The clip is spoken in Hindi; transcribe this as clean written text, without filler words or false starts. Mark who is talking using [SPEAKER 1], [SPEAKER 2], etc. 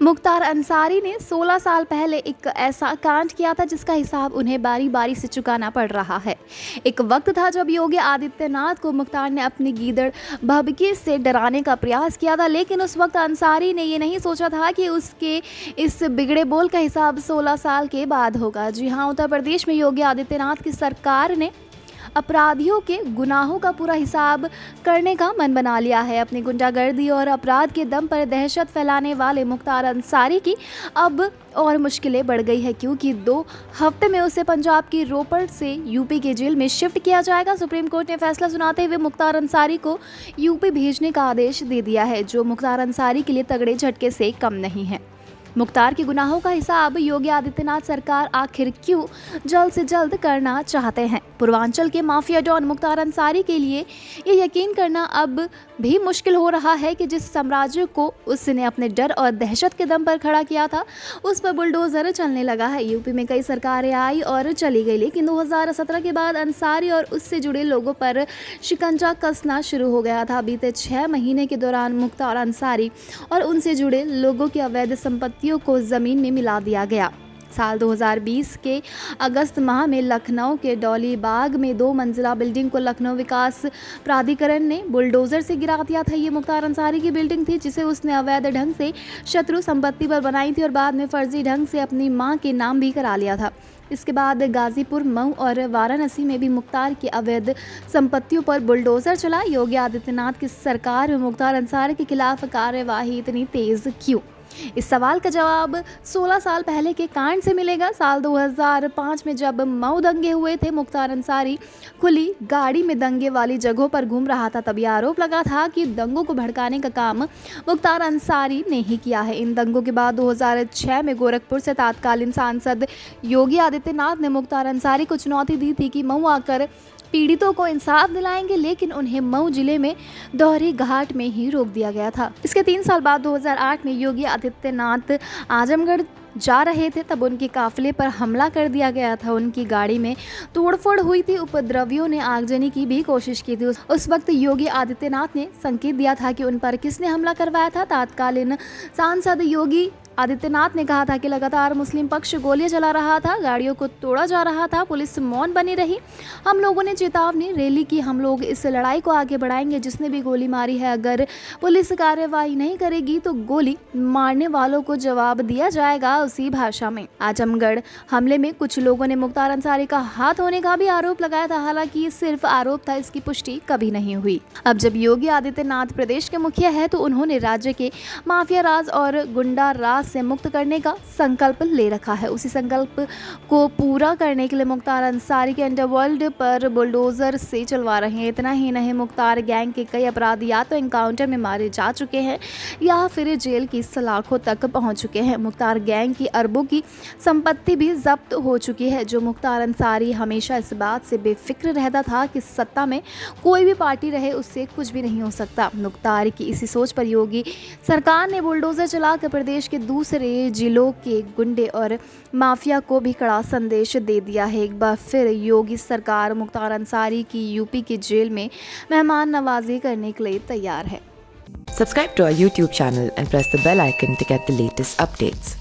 [SPEAKER 1] मुख्तार अंसारी ने 16 साल पहले एक ऐसा कांड किया था जिसका हिसाब उन्हें बारी बारी से चुकाना पड़ रहा है। एक वक्त था जब योगी आदित्यनाथ को मुख्तार ने अपनी गीदड़ भभकी से डराने का प्रयास किया था, लेकिन उस वक्त अंसारी ने ये नहीं सोचा था कि उसके इस बिगड़े बोल का हिसाब 16 साल के बाद होगा। जी हाँ, उत्तर प्रदेश में योगी आदित्यनाथ की सरकार ने अपराधियों के गुनाहों का पूरा हिसाब करने का मन बना लिया है। अपनी गुंडागर्दी और अपराध के दम पर दहशत फैलाने वाले मुख्तार अंसारी की अब और मुश्किलें बढ़ गई है, क्योंकि 2 हफ्ते में उसे पंजाब की रोपड़ से यूपी के जेल में शिफ्ट किया जाएगा। सुप्रीम कोर्ट ने फैसला सुनाते हुए मुख्तार अंसारी को यूपी भेजने का आदेश दे दिया है, जो मुख्तार अंसारी के लिए तगड़े झटके से कम नहीं है। मुख्तार के गुनाहों का हिसाब योगी आदित्यनाथ सरकार आखिर क्यों जल्द से जल्द करना चाहते हैं? पूर्वांचल के माफिया डॉन मुख्तार अंसारी के लिए ये यकीन करना अब भी मुश्किल हो रहा है कि जिस साम्राज्य को उसने अपने डर और दहशत के दम पर खड़ा किया था, उस पर बुलडोजर चलने लगा है। यूपी में कई सरकारें आई और चली गई, लेकिन 2017 के बाद अंसारी और उससे जुड़े लोगों पर शिकंजा कसना शुरू हो गया था। बीते 6 महीने के दौरान मुख्तार अंसारी और उनसे जुड़े लोगों की अवैध संपत्तियों को जमीन में मिला दिया गया। साल 2020 के अगस्त माह में लखनऊ के डॉली बाग में 2 मंजिला बिल्डिंग को लखनऊ विकास प्राधिकरण ने बुलडोजर से गिरा दिया था। ये मुख्तार अंसारी की बिल्डिंग थी, जिसे उसने अवैध ढंग से शत्रु संपत्ति पर बनाई थी और बाद में फर्जी ढंग से अपनी मां के नाम भी करा लिया था। इसके बाद गाजीपुर, मऊ और वाराणसी में भी मुख्तार की अवैध संपत्तियों पर बुलडोजर चला। योगी आदित्यनाथ की सरकार में मुख्तार अंसारी के खिलाफ कार्यवाही इतनी तेज क्यों? इस सवाल का जवाब 16 साल पहले के कांड से मिलेगा। साल 2005 में जब मऊ दंगे हुए थे, मुख्तार अंसारी खुली गाड़ी में दंगे वाली जगहों पर घूम रहा था। तब यह आरोप लगा था कि दंगों को भड़काने का काम मुख्तार अंसारी ने ही किया है। इन दंगों के बाद 2006 में गोरखपुर से तत्कालीन सांसद योगी आदित्यनाथ ने मुख्तार अंसारी को चुनौती दी थी कि मऊ आकर पीड़ितों को इंसाफ दिलाएंगे, लेकिन उन्हें मऊ जिले में दोहरी घाट में ही रोक दिया गया था। इसके 3 साल बाद 2008 में योगी आदित्यनाथ आजमगढ़ जा रहे थे, तब उनके काफिले पर हमला कर दिया गया था। उनकी गाड़ी में तोड़फोड़ हुई थी। उपद्रवियों ने आगजनी की भी कोशिश की थी। उस वक्त योगी आदित्यनाथ ने संकेत दिया था कि उन पर किसने हमला करवाया था। तत्कालीन सांसद योगी आदित्यनाथ ने कहा था कि लगातार मुस्लिम पक्ष गोलियां चला रहा था, गाड़ियों को तोड़ा जा रहा था, पुलिस मौन बनी रही। हम लोगों ने चेतावनी रैली की, हम लोग इस लड़ाई को आगे बढ़ाएंगे। जिसने भी गोली मारी है, अगर पुलिस कार्यवाही नहीं करेगी तो गोली मारने वालों को जवाब दिया जाएगा उसी भाषा में। आजमगढ़ हमले में कुछ लोगों ने मुख्तार अंसारी का हाथ होने का भी आरोप लगाया था। हालांकि ये सिर्फ आरोप था, इसकी पुष्टि कभी नहीं हुई। अब जब योगी आदित्यनाथ प्रदेश के मुखिया है, तो उन्होंने राज्य के माफिया राज और गुंडा राज से मुक्त करने का संकल्प ले रखा है। उसी संकल्प को पूरा करने के लिए मुख्तार अंसारी के अंडरवर्ल्ड पर बुलडोजर से चलवा रहे हैं। इतना ही नहीं, मुख्तार गैंग के कई अपराधी या तो एनकाउंटर में मारे जा चुके हैं या फिर जेल की सलाखों तक पहुंच चुके हैं। मुख्तार गैंग की अरबों की संपत्ति भी जब्त हो चुकी है। जो मुख्तार अंसारी हमेशा इस बात से बेफिक्र रहता था कि सत्ता में कोई भी पार्टी रहे, उससे कुछ भी नहीं हो सकता। मुख्तार की इसी सोच पर योगी सरकार ने बुलडोजर चलाकर प्रदेश के दूसरे जिलों के गुंडे और माफिया को भी कड़ा संदेश दे दिया है। एक बार फिर योगी सरकार मुख्तार अंसारी की यूपी के जेल में मेहमान नवाजी करने के लिए तैयार है।
[SPEAKER 2] Subscribe to our YouTube channel and press the bell icon to get the latest updates.